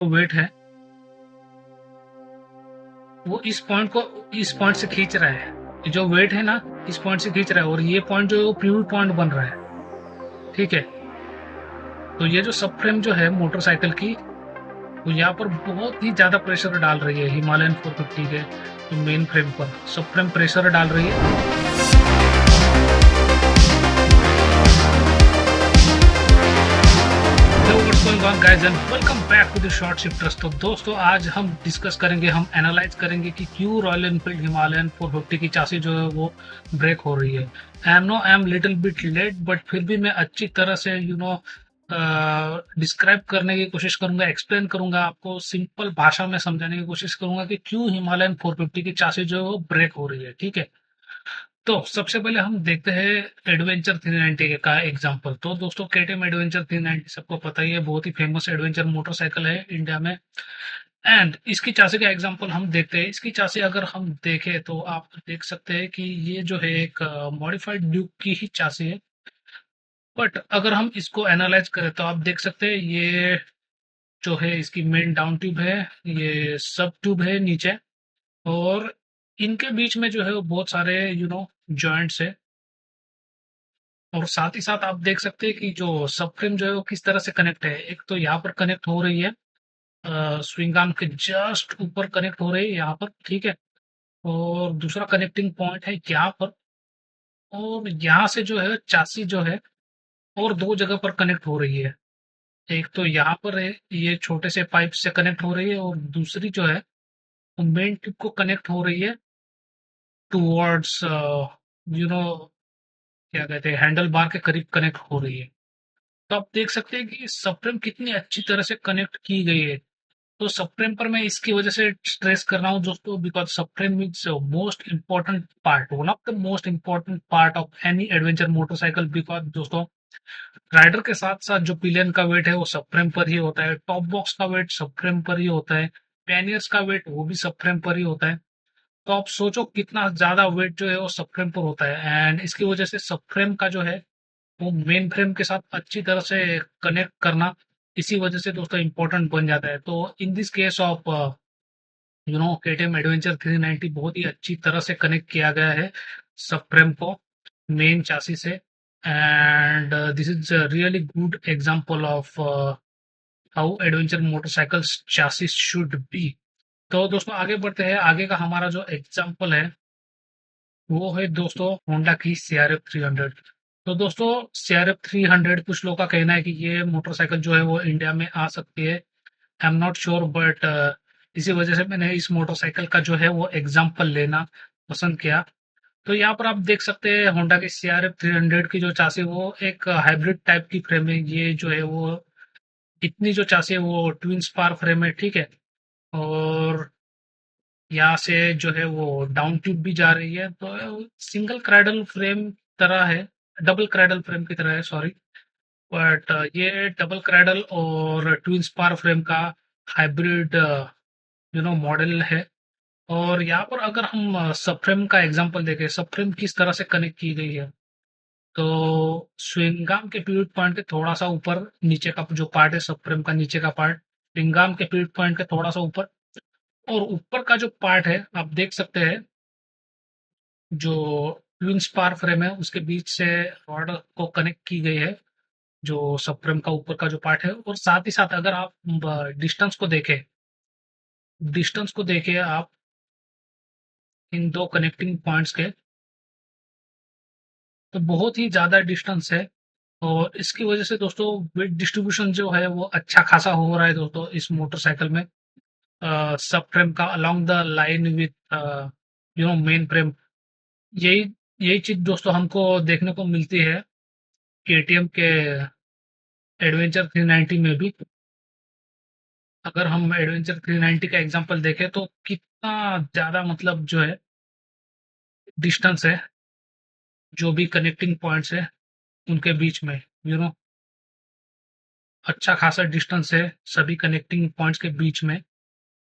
Wait है वो इस पॉइंट से खींच रहा है। जो वेट है ना, इस पॉइंट से खींच रहा है और ये पॉइंट जो है वो पिवट पॉइंट बन रहा है। ठीक है। तो ये जो सब फ्रेम जो है मोटरसाइकिल की, तो यहाँ पर बहुत ही ज्यादा प्रेशर डाल रही है हिमालयन 450 के जो मेन फ्रेम पर सब फ्रेम प्रेशर डाल रही है। Hello, what's going on guys and welcome back to the Short Shifters. तो दोस्तों आज हम डिस्कस करेंगे, हम एनालाइज करेंगे कि क्यों रॉयल एनफील्ड हिमालयन 450 की चासी जो है वो ब्रेक हो रही है। I am little bit late, but फिर भी मैं अच्छी तरह से डिस्क्राइब करने की कोशिश करूंगा, एक्सप्लेन करूंगा, आपको सिंपल भाषा में समझाने की कोशिश करूंगा कि क्यों हिमालयन 450 की चासी जो है वो ब्रेक हो रही है। ठीक है। तो सबसे पहले हम देखते हैं एडवेंचर 390 का एग्जांपल। तो दोस्तों केटीएम एडवेंचर 390 सबको पता ही है, बहुत ही फेमस एडवेंचर मोटरसाइकिल है इंडिया में। एंड इसकी चासी का एग्जांपल हम देखते हैं। इसकी चासी अगर हम देखें तो आप देख सकते हैं कि ये जो है एक मॉडिफाइड ड्यूक की ही चासी है। बट अगर हम इसको एनालाइज करें तो आप देख सकते हैं ये जो है इसकी मेन डाउन ट्यूब है, ये सब ट्यूब है नीचे, और इनके बीच में जो है वो बहुत सारे जॉइंट्स है। और साथ ही साथ आप देख सकते हैं कि जो सब फ्रेम जो है वो किस तरह से कनेक्ट है। एक तो यहाँ पर कनेक्ट हो रही है, स्विंग आर्म के जस्ट ऊपर कनेक्ट हो रही है यहाँ पर। ठीक है। और दूसरा कनेक्टिंग पॉइंट है यहाँ पर, और यहाँ से जो है चासी जो है और दो जगह पर कनेक्ट हो रही है। एक तो यहाँ पर है, ये छोटे से पाइप से कनेक्ट हो रही है, और दूसरी जो है वो मेन ट्यूब को कनेक्ट हो रही है टूवर्ड्स यू नो क्या कहते हैं, हैंडल बार के करीब कनेक्ट हो रही है। तो आप देख सकते हैं कि सबफ्रेम कितनी अच्छी तरह से कनेक्ट की गई है। तो सबफ्रेम पर मैं इसकी वजह से स्ट्रेस कर रहा हूँ दोस्तों, because subframe is most important part, one of the most important part of any adventure motorcycle. Because दोस्तों राइडर के साथ साथ जो पिलियन का वेट है वो सबफ्रेम पर ही होता है, टॉप बॉक्स का वेट सबफ्रेम पर ही होता है, पैनियर्स का वेट वो भी सबफ्रेम पर ही होता है। तो आप सोचो कितना ज्यादा वेट जो है वो सबफ्रेम पर होता है, एंड इसकी वजह से सबफ्रेम का जो है वो मेन फ्रेम के साथ अच्छी तरह से कनेक्ट करना इसी वजह से दोस्तों इंपॉर्टेंट बन जाता है। तो in this case of KTM adventure 390 बहुत ही अच्छी तरह से कनेक्ट किया गया है सब फ्रेम को मेन चासी से। And this is really good example of how adventure motorcycles chassis should be. तो दोस्तों आगे बढ़ते हैं। आगे का हमारा जो एग्जांपल है वो है दोस्तों होंडा की सीआरएफ 300। तो दोस्तों सीआरएफ 300, कुछ लोगों का कहना है कि ये मोटरसाइकिल जो है वो इंडिया में आ सकती है। I am not sure, but इसी वजह से मैंने इस मोटरसाइकिल का जो है वो एग्जाम्पल लेना पसंद किया। तो यहाँ पर आप देख सकते हैं होंडा की सीआरएफ 300 की जो चासी वो एक हाइब्रिड टाइप की फ्रेम है। ये जो है वो इतनी जो चासी है वो ट्विन स्पार फ्रेम है। ठीक है। और यहाँ से जो है वो डाउन ट्यूब भी जा रही है, तो सिंगल क्राइडल फ्रेम तरह है, डबल क्राइडल फ्रेम की तरह है, सॉरी। बट ये डबल क्राइडल और ट्विन स्पार फ्रेम का हाइब्रिड मॉडल है। और यहाँ पर अगर हम सब फ्रेम का एग्जांपल देखें, सब फ्रेम किस तरह से कनेक्ट की गई है, तो स्विंगाम के पिवट पॉइंट के थोड़ा सा ऊपर नीचे का जो पार्ट है, सब फ्रेम का नीचे का पार्ट स्विंगाम के पिवट पॉइंट के थोड़ा सा ऊपर, और ऊपर का जो पार्ट है आप देख सकते हैं जो ट्विन स्पार फ्रेम है उसके बीच से रॉड को कनेक्ट की गई है, जो सब फ्रेम का ऊपर का जो पार्ट है। और साथ ही साथ अगर आप डिस्टेंस को देखें आप इन दो कनेक्टिंग पॉइंट्स के, तो बहुत ही ज्यादा डिस्टेंस है। और इसकी वजह से दोस्तों वेट डिस्ट्रीब्यूशन जो है वो अच्छा खासा हो रहा है दोस्तों इस मोटरसाइकिल में, सब फ्रेम का along the line with main frame. यही यही चीज दोस्तों हमको देखने को मिलती है केटीएम के एडवेंचर 390 में भी। अगर हम एडवेंचर 390 का एग्जांपल देखें तो कितना ज्यादा मतलब जो है डिस्टेंस है, जो भी कनेक्टिंग पॉइंट्स है उनके बीच में, यू नो अच्छा खासा डिस्टेंस है सभी कनेक्टिंग पॉइंट्स के बीच में।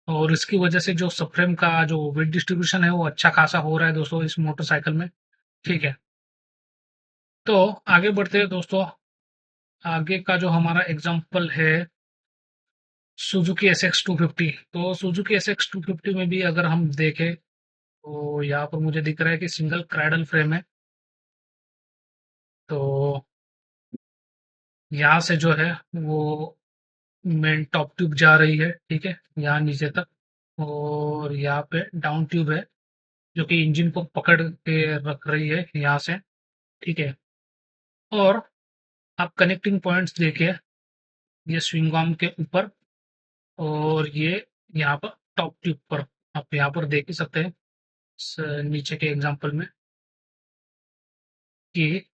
और इसकी वजह से जो सबफ्रेम का जो वेट डिस्ट्रीब्यूशन है वो अच्छा खासा हो रहा है दोस्तों इस मोटरसाइकिल में। ठीक है। तो आगे बढ़ते हैं दोस्तों। आगे का जो हमारा एग्जांपल है सुजुकी एस एक्स 250। तो सुजुकी एस एक्स 250 में भी अगर हम देखें तो यहाँ पर मुझे दिख रहा है कि सिंगल क्रैडल फ्रेम है। तो यहाँ से जो है वो मेन टॉप ट्यूब जा रही है, ठीक है, यहाँ नीचे तक। और यहाँ पे डाउन ट्यूब है जो कि इंजन को पकड़ के रख रही है यहाँ से, ठीक है। और आप कनेक्टिंग पॉइंट्स देखिए, ये स्विंग आर्म के ऊपर और ये यहाँ पर टॉप ट्यूब पर। आप यहाँ पर देख ही सकते हैं नीचे के एग्जांपल में कि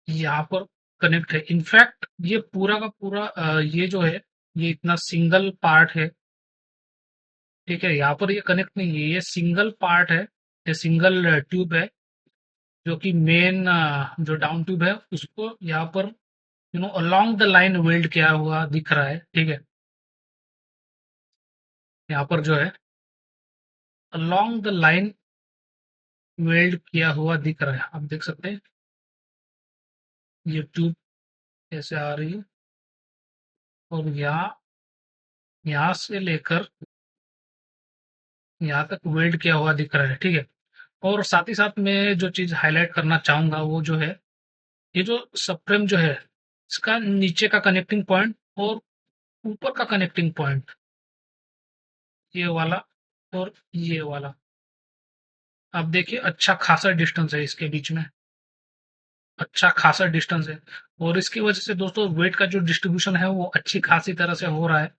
यहाँ पर कनेक्ट है। इनफैक्ट ये पूरा का पूरा ये जो है ये इतना सिंगल पार्ट है, ठीक है। यहाँ पर ये कनेक्ट नहीं है, ये सिंगल पार्ट है, ये सिंगल ट्यूब है जो कि मेन जो डाउन ट्यूब है उसको यहाँ पर अलोंग द लाइन वेल्ड किया हुआ दिख रहा है, ठीक है। यहाँ पर जो है अलोंग द लाइन वेल्ड किया हुआ दिख रहा है, आप देख सकते हैं। ये ट्यूब ऐसे आ रही है और यहाँ यहाँ से लेकर यहाँ तक वेल्ड किया हुआ दिख रहा है, ठीक है। और साथ ही साथ मैं जो चीज हाईलाइट करना चाहूंगा वो जो है ये जो सबफ्रेम जो है इसका नीचे का कनेक्टिंग पॉइंट और ऊपर का कनेक्टिंग पॉइंट, ये वाला और ये वाला, आप देखिए अच्छा खासा डिस्टेंस है इसके बीच में, अच्छा खासा डिस्टेंस है। और इसकी वजह से दोस्तों वेट का जो डिस्ट्रीब्यूशन है वो अच्छी खासी तरह से हो रहा है।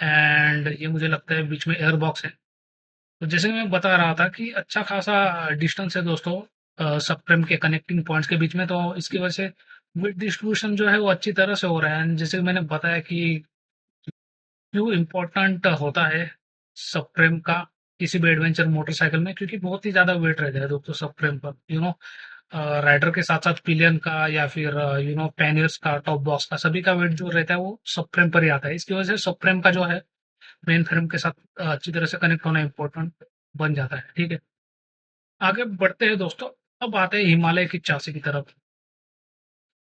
एंड ये मुझे लगता है बीच में एयर बॉक्स है। तो जैसे मैं बता रहा था कि अच्छा खासा डिस्टेंस है दोस्तों सबफ्रेम के कनेक्टिंग पॉइंट्स के बीच में, तो इसकी वजह से वेट डिस्ट्रीब्यूशन जो है वो अच्छी तरह से हो रहा है। जैसे कि मैंने बताया कि क्यों इम्पोर्टेंट होता है सब फ्रेम का किसी भी एडवेंचर मोटरसाइकिल में, क्योंकि बहुत ही ज्यादा वेट रहता है दोस्तों सब फ्रेम पर। राइडर के साथ साथ पिलियन का या फिर पैनियर्स का, टॉप बॉक्स का, सभी का वेट जो रहता है वो सब फ्रेम पर ही आता है। इसकी वजह से सब फ्रेम का जो है मेन फ्रेम के साथ अच्छी तरह से कनेक्ट होना इम्पोर्टेंट बन जाता है, ठीक है। आगे बढ़ते हैं दोस्तों। अब आते हैं हिमालय की चासी की तरफ।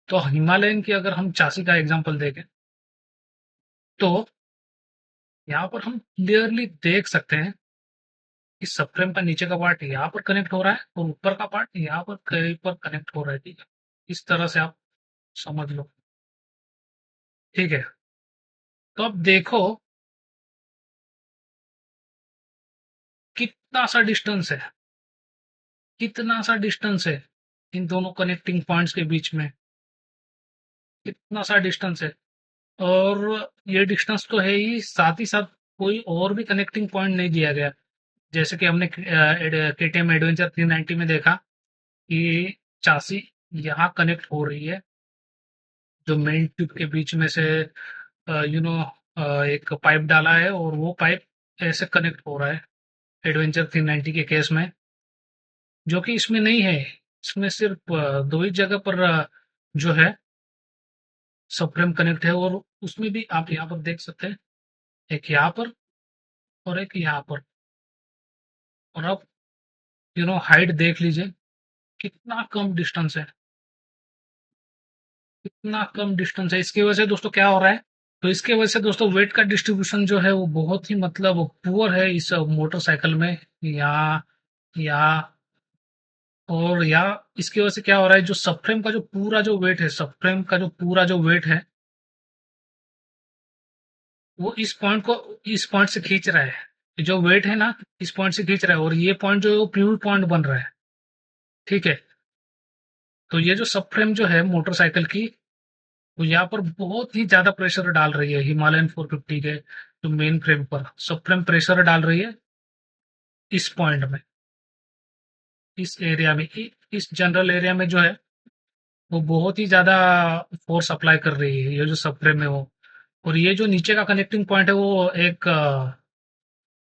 तो हिमालयन की अगर हम चासी का एग्जांपल देखें तो यहाँ पर हम क्लियरली देख सकते हैं इस सबफ्रेम का नीचे का पार्ट यहाँ पर कनेक्ट हो रहा है और ऊपर का पार्ट यहाँ पर कहीं पर कनेक्ट हो रहा है, ठीक है। इस तरह से आप समझ लो, ठीक है। तो अब देखो कितना सा डिस्टेंस है, कितना सा डिस्टेंस है इन दोनों कनेक्टिंग पॉइंट्स के बीच में, कितना सा डिस्टेंस है। और ये डिस्टेंस तो है ही, साथ ही साथ कोई और भी कनेक्टिंग पॉइंट नहीं दिया गया। जैसे कि हमने केटीएम एडवेंचर 390 में देखा कि चासी यहाँ कनेक्ट हो रही है, जो मेन ट्यूब के बीच में से यू नो एक पाइप डाला है और वो पाइप ऐसे कनेक्ट हो रहा है एडवेंचर 390 के केस में, जो कि इसमें नहीं है। इसमें सिर्फ दो ही जगह पर जो है सबफ्रेम कनेक्ट है। और उसमें भी आप यहाँ पर देख सकते हैं, एक यहाँ पर और एक यहाँ पर। और आप हाइट देख लीजिए कितना कम डिस्टेंस है, कितना कम डिस्टेंस है। इसकी वजह से दोस्तों क्या हो रहा है, तो इसके वजह से दोस्तों वेट का डिस्ट्रीब्यूशन जो है वो बहुत ही मतलब पुअर है इस मोटरसाइकिल में। यहाँ यहाँ और यहाँ इसकी वजह से क्या हो रहा है, जो सबफ्रेम का जो पूरा जो वेट है, सबफ्रेम का जो पूरा जो वेट है वो इस पॉइंट से खींच रहा है। जो वेट है ना इस पॉइंट से खींच रहा है और ये पॉइंट जो है वो प्यूर पॉइंट बन रहा है, ठीक है। तो ये जो सबफ्रेम जो है मोटरसाइकिल की, तो यहाँ पर बहुत ही ज्यादा प्रेशर डाल रही है हिमालयन 450 के जो मेन फ्रेम पर सबफ्रेम प्रेशर डाल रही है इस पॉइंट में, इस एरिया में, इस जनरल एरिया में जो है वो बहुत ही ज्यादा फोर्स अप्लाई कर रही है ये जो सबफ्रेम है वो। और ये जो नीचे का कनेक्टिंग पॉइंट है वो एक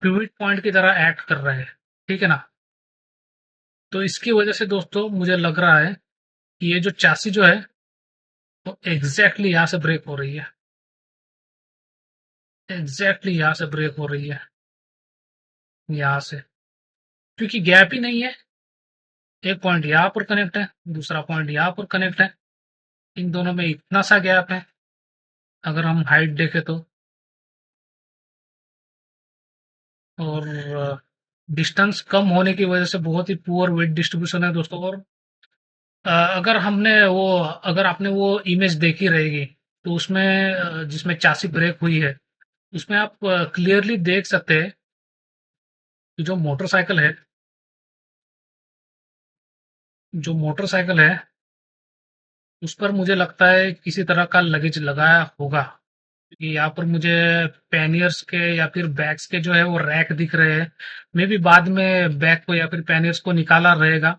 पिविट पॉइंट की तरह एक्ट कर रहा है, ठीक है ना। तो इसकी वजह से दोस्तों मुझे लग रहा है कि ये जो चासी जो है वो एग्जैक्टली यहाँ से ब्रेक हो रही है, एग्जैक्टली यहाँ से ब्रेक हो रही है, यहाँ से, क्योंकि गैप ही नहीं है। एक पॉइंट यहाँ पर कनेक्ट है, दूसरा पॉइंट यहाँ पर कनेक्ट है, इन दोनों में इतना सा गैप है। अगर हम हाइट देखें तो, और डिस्टेंस कम होने की वजह से बहुत ही पुअर वेट डिस्ट्रीब्यूशन है दोस्तों। और अगर हमने वो अगर आपने वो इमेज देखी रहेगी, तो उसमें जिसमें चासी ब्रेक हुई है, उसमें आप क्लियरली देख सकते हैं कि जो मोटरसाइकिल है उस पर मुझे लगता है किसी तरह का लगेज लगाया होगा। कि यहाँ पर मुझे पैनियर्स के या फिर बैग्स के जो है वो रैक दिख रहे हैं। मे बी बाद में बैग को या फिर पैनियर्स को निकाला रहेगा।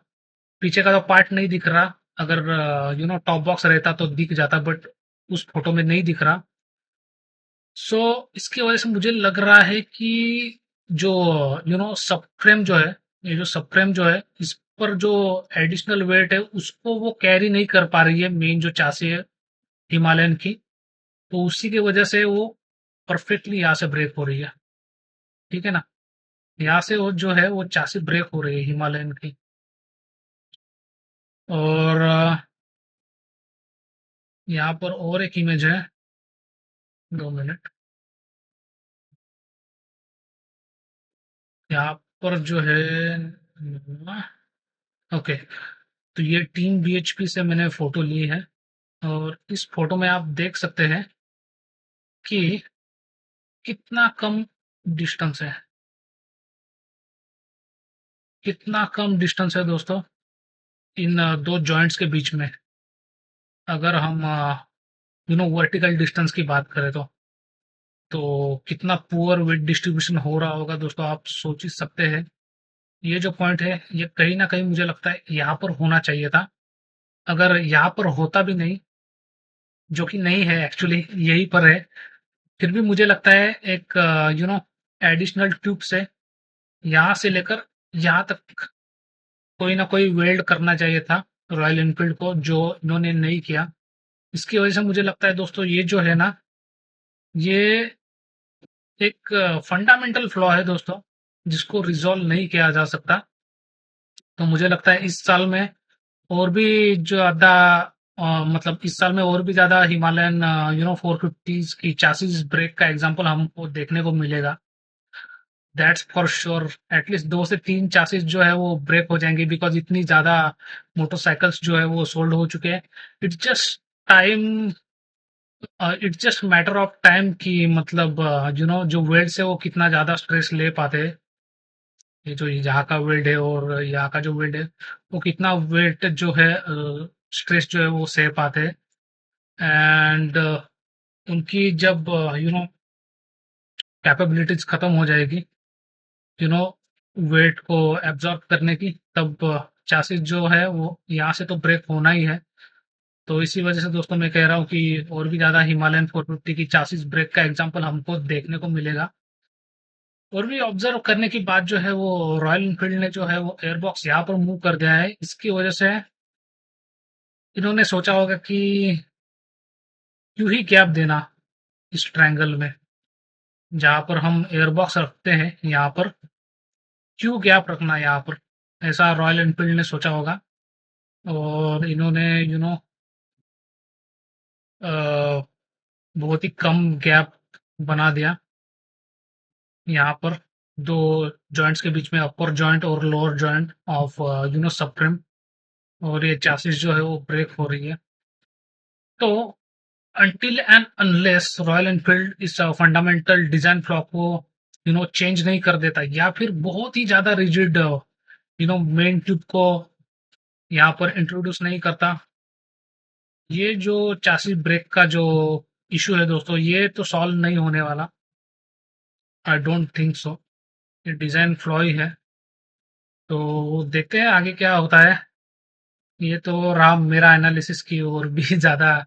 पीछे का तो पार्ट नहीं दिख रहा। अगर टॉप बॉक्स रहता तो दिख जाता, बट उस फोटो में नहीं दिख रहा। सो इसकी वजह से मुझे लग रहा है कि जो सब फ्रेम जो है, ये जो सब फ्रेम जो है, इस पर जो एडिशनल वेट है उसको वो कैरी नहीं कर पा रही है, मेन जो चासी है हिमालयन की। तो उसी की वजह से वो परफेक्टली यहाँ से ब्रेक हो रही है। ठीक है ना। यहाँ से वो जो है वो चासी ब्रेक हो रही है हिमालयन की। और यहाँ पर और एक इमेज है। 2 मिनट। यहाँ पर जो है, ओके, तो ये टीम बीएचपी से मैंने फोटो ली है। और इस फोटो में आप देख सकते हैं कि कितना कम डिस्टेंस है। कितना कम डिस्टेंस है दोस्तों इन दो जॉइंट्स के बीच में। अगर हम वर्टिकल डिस्टेंस की बात करें तो कितना पुअर वेट डिस्ट्रीब्यूशन हो रहा होगा दोस्तों, आप सोच ही सकते हैं। ये जो पॉइंट है ये कहीं ना कहीं मुझे लगता है यहाँ पर होना चाहिए था। अगर यहाँ पर होता भी नहीं, जो कि नहीं है एक्चुअली, यही पर है, फिर भी मुझे लगता है एक एडिशनल ट्यूब से यहाँ से लेकर यहाँ तक कोई ना कोई वेल्ड करना चाहिए था रॉयल एनफील्ड को, जो इन्होंने नहीं किया। इसकी वजह से मुझे लगता है दोस्तों ये जो है ना, ये एक फंडामेंटल फ्लॉ है दोस्तों, जिसको रिजॉल्व नहीं किया जा सकता। तो मुझे लगता है इस साल में और भी ज्यादा, मतलब इस साल में और भी ज्यादा हिमालयन 450 की चासिस ब्रेक का एग्जांपल हमको देखने को मिलेगा। That's for sure. एटलीस्ट 2 से 3 चासिस जो है वो ब्रेक हो जाएंगे, बिकॉज इतनी ज्यादा मोटरसाइकिल्स जो है वो सोल्ड हो चुके हैं। It's just time it's just matter of time कि मतलब जो वेल्ड्स है वो कितना ज्यादा स्ट्रेस ले पाते हैं। ये जो यहाँ का वेल्ड है और यहाँ का जो वेल्ड है, वो कितना वेट जो है स्ट्रेस जो है वो सह पाते हैं। एंड उनकी जब कैपेबिलिटीज खत्म हो जाएगी यू नो वेट को एब्जॉर्ब करने की, तब चासिस जो है वो यहाँ से तो ब्रेक होना ही है। तो इसी वजह से दोस्तों मैं कह रहा हूँ कि और भी ज्यादा हिमालयन 450 की चासिस ब्रेक का एग्जांपल हमको देखने को मिलेगा। और भी ऑब्जर्व करने की बात जो है वो, रॉयल एनफील्ड ने जो है वो एयरबॉक्स यहाँ पर मूव कर दिया है। इसकी वजह से इन्होंने सोचा होगा कि क्यों ही गैप देना इस ट्रायंगल में, जहां पर हम एयरबॉक्स रखते हैं यहाँ पर क्यों गैप रखना है यहाँ पर। ऐसा रॉयल एनफील्ड ने सोचा होगा। और इन्होंने बहुत ही कम गैप बना दिया यहाँ पर, दो जॉइंट्स के बीच में, अपर जॉइंट और लोअर जॉइंट ऑफ सब फ्रेम। और ये चासिस जो है वो ब्रेक हो रही है। तो until and unless royal Enfield इस फंडामेंटल डिजाइन फ्लॉ को चेंज नहीं कर देता, या फिर बहुत ही ज्यादा रिजिड मेन ट्यूब को यहाँ पर इंट्रोड्यूस नहीं करता, ये जो चासी ब्रेक का जो इशू है दोस्तों, ये तो सॉल्व नहीं होने वाला। I don't think so. ये डिजाइन फ्लॉ ही है। तो देखते हैं आगे क्या होता है। ये तो रहा मेरा एनालिसिस की, और भी ज्यादा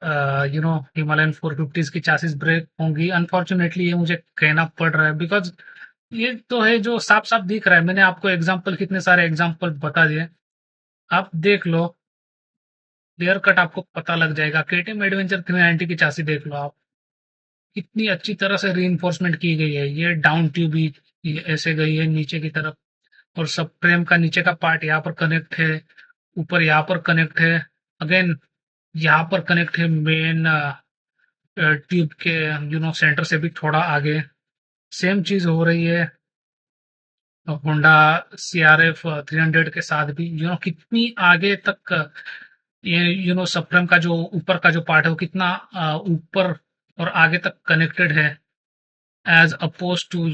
हिमालयन 450 की चासिस ब्रेक होंगी, अनफॉर्चुनेटली ये मुझे कहना पड़ रहा है, बिकॉज ये तो है जो साफ साफ दिख रहा है। मैंने आपको एग्जांपल, कितने सारे एग्जांपल बता दिए, आप देख लो, क्लियर कट आपको पता लग जाएगा। केटीएम एडवेंचर 390 की चासी देख लो आप, कितनी अच्छी तरह से रीइंफोर्समेंट की गई है। ये डाउन ट्यूब ही ये ऐसे गई है नीचे की तरफ, और सब फ्रेम का नीचे का पार्ट यहाँ पर कनेक्ट है, ऊपर यहाँ पर कनेक्ट है, अगेन यहाँ पर कनेक्ट है मेन ट्यूब के सेंटर से भी थोड़ा आगे सेम चीज हो रही है होंडा CRF 300 के साथ भी। कितनी आगे तक ये सबफ्रेम का जो ऊपर का जो पार्ट है वो कितना ऊपर और आगे तक कनेक्टेड है एज अपोज टू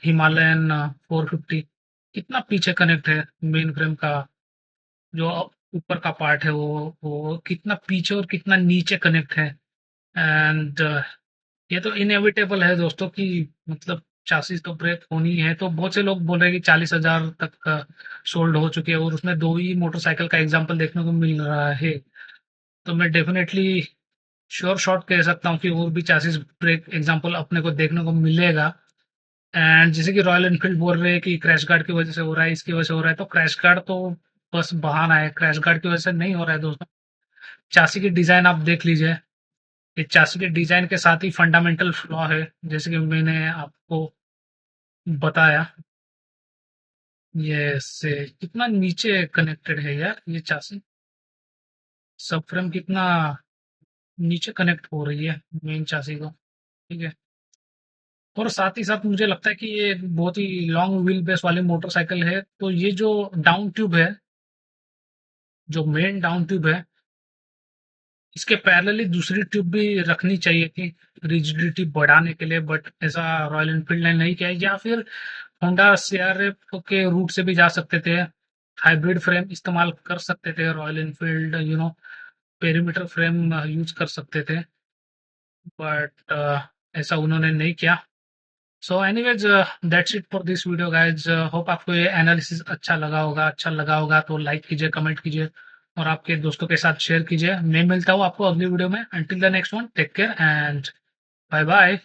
हिमालयन 450 कितना पीछे कनेक्ट है मेन फ्रेम का जो ऊपर का पार्ट है वो कितना पीछे और कितना नीचे कनेक्ट है। एंड ये तो इनएविटेबल है दोस्तों कि मतलब चासीस तो ब्रेक होनी है। तो बहुत से लोग बोल रहे हैं कि 40,000 तक सोल्ड हो चुके हैं और उसमें दो ही मोटरसाइकिल का एग्जांपल देखने को मिल रहा है। तो मैं डेफिनेटली श्योर शॉट कह सकता हूँ कि और भी चासीस ब्रेक एग्जांपल अपने को देखने को मिलेगा। एंड जैसे कि रॉयल एनफील्ड बोल रहे हैं कि क्रैश गार्ड की वजह से हो रहा है, इसकी वजह से हो रहा है, तो क्रैश गार्ड तो बस बहाना है, क्रैश गार्ड की वजह से नहीं हो रहा है दोस्तों। चासी की डिजाइन आप देख लीजिए, ये चासी के डिजाइन के साथ ही फंडामेंटल फ्लॉ है जैसे कि मैंने आपको बताया। ये से कितना नीचे कनेक्टेड है यार ये चासी, सब फ्रेम कितना नीचे कनेक्ट हो रही है मेन चासी को, ठीक है। और साथ ही साथ मुझे लगता है कि ये एक बहुत ही लॉन्ग व्हील बेस वाली मोटरसाइकिल है, तो ये जो डाउन ट्यूब है, जो मेन डाउन ट्यूब है, इसके पैरेलली दूसरी ट्यूब भी रखनी चाहिए थी रिजिडिटी बढ़ाने के लिए, बट ऐसा रॉयल एनफील्ड ने नहीं किया। या फिर होंडा CRF के रूट से भी जा सकते थे, हाइब्रिड फ्रेम इस्तेमाल कर सकते थे royal Enfield, perimeter frame use कर सकते थे, बट ऐसा उन्होंने नहीं किया। So anyways that's it for this video guys. Hope आपको ये एनालिसिस अच्छा लगा होगा तो लाइक कीजिए, कमेंट कीजिए और आपके दोस्तों के साथ शेयर कीजिए। मैं मिलता हूँ आपको अगली वीडियो में। Until the next one, take care and bye bye.